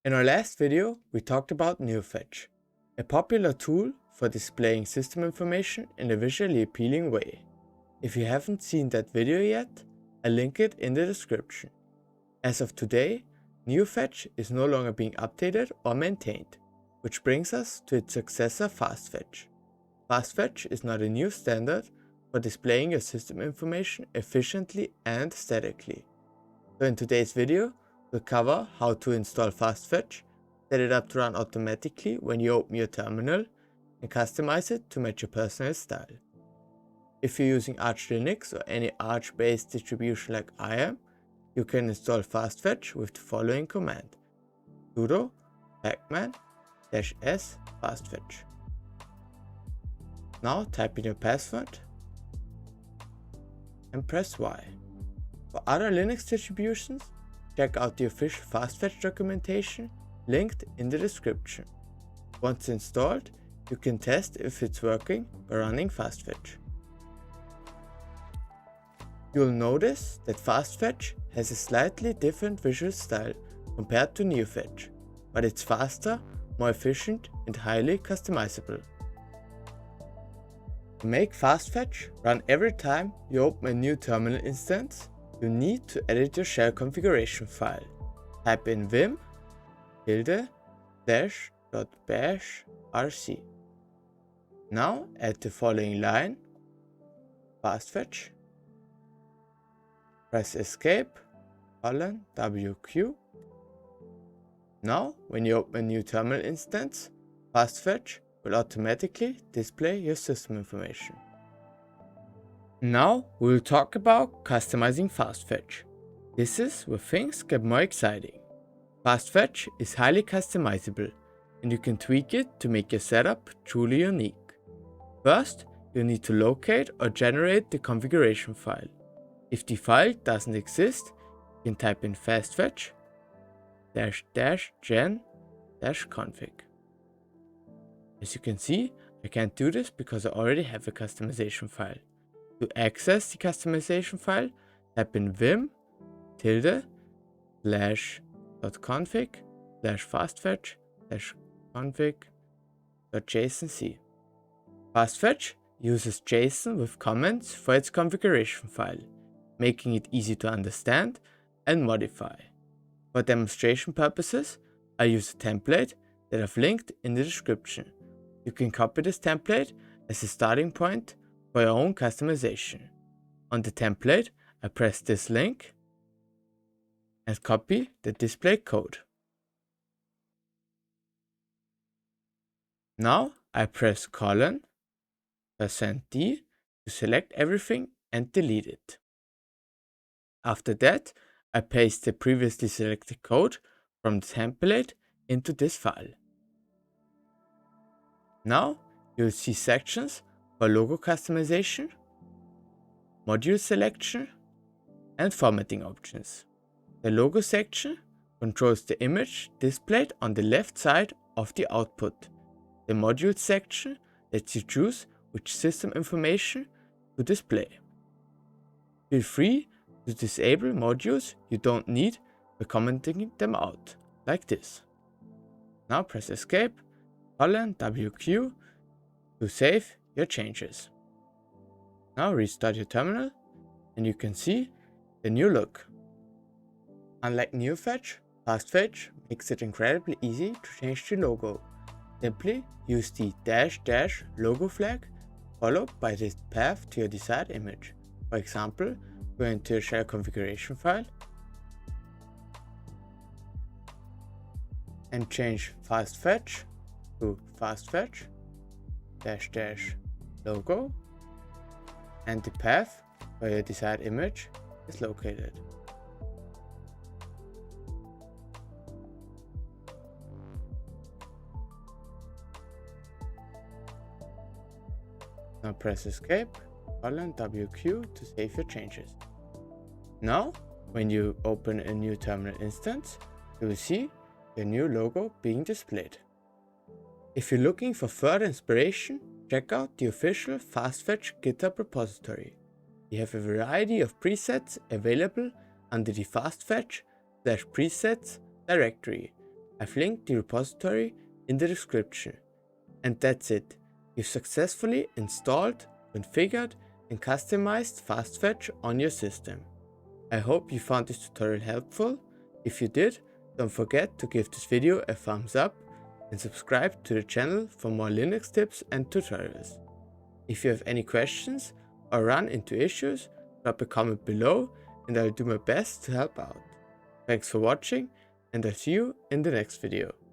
In our last video, we talked about Neofetch, a popular tool for displaying system information in a visually appealing way. If you haven't seen that video yet, I'll link it in the description. As of today, Neofetch is no longer being updated or maintained, which brings us to its successor Fastfetch. Fastfetch is now the new standard for displaying your system information efficiently and statically. So in today's video, we'll cover how to install Fastfetch, set it up to run automatically when you open your terminal, and customize it to match your personal style. If you're using Arch Linux or any Arch-based distribution like I am, you can install Fastfetch with the following command: sudo pacman-s fastfetch. Now type in your password and press Y. For other Linux distributions, check out the official Fastfetch documentation linked in the description. Once installed, you can test if it's working by running Fastfetch. You'll notice that Fastfetch has a slightly different visual style compared to Neofetch, but it's faster, more efficient, and highly customizable. To make Fastfetch run every time you open a new terminal instance, you need to edit your shell configuration file. Type in vim /bash rc. Now add the following line: Fastfetch, press escape, $WQ. Now, when you open a new terminal instance, Fastfetch will automatically display your system information. Now we will talk about customizing Fastfetch. This is where things get more exciting. Fastfetch is highly customizable, and you can tweak it to make your setup truly unique. First, you need to locate or generate the configuration file. If the file doesn't exist, you can type in fastfetch --gen-config. As you can see, I can't do this because I already have a customization file. To access the customization file, type in vim /config/fastfetch-config.jsonc. Fastfetch uses JSON with comments for its configuration file, making it easy to understand and modify. For demonstration purposes, I use a template that I've linked in the description. You can copy this template as a starting point for your own customization. On the template, I press this link and copy the display code. Now I press %d to select everything and delete it. After that, I paste the previously selected code from the template into this file. Now you'll see sections for logo customization, module selection, and formatting options. The logo section controls the image displayed on the left side of the output. The module section lets you choose which system information to display. Feel free to disable modules you don't need by commenting them out, like this. Now press escape, $WQ to save your changes. Now restart your terminal and you can see the new look. Unlike Neofetch, Fastfetch makes it incredibly easy to change the logo. Simply use the -- logo flag followed by the path to your desired image. For example, go into your shell configuration file and change Fastfetch to Fastfetch -- logo, and the path where your desired image is located. Now press escape, $WQ to save your changes. Now, when you open a new terminal instance, you will see the new logo being displayed. If you're looking for further inspiration, check out the official Fastfetch GitHub repository. You have a variety of presets available under the Fastfetch /presets directory, I've linked the repository in the description. And that's it. You've successfully installed, configured, and customized Fastfetch on your system. I hope you found this tutorial helpful. If you did, don't forget to give this video a thumbs up and subscribe to the channel for more Linux tips and tutorials. If you have any questions or run into issues, drop a comment below and I'll do my best to help out. Thanks for watching, and I'll see you in the next video.